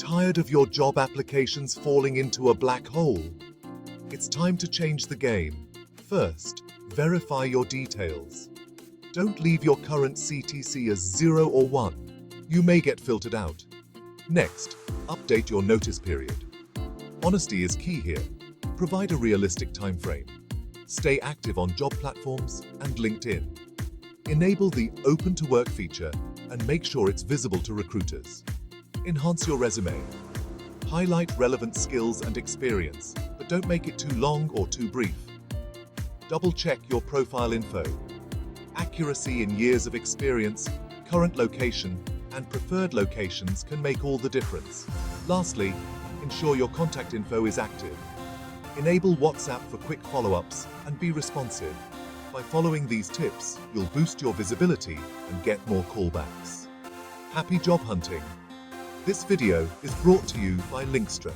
Tired of your job applications falling into a black hole? It's time to change the game. First, verify your details. Don't leave your current CTC as 0 or 1. You may get filtered out. Next, update your notice period. Honesty is key here. Provide a realistic time frame. Stay active on job platforms and LinkedIn. Enable the Open to Work feature and make sure it's visible to recruiters. Enhance your resume. Highlight relevant skills and experience, but don't make it too long or too brief. Double-check your profile info. Accuracy in years of experience, current location, and preferred locations can make all the difference. Lastly, ensure your contact info is active. Enable WhatsApp for quick follow-ups and be responsive. By following these tips, you'll boost your visibility and get more callbacks. Happy job hunting! This video is brought to you by Lynkstr.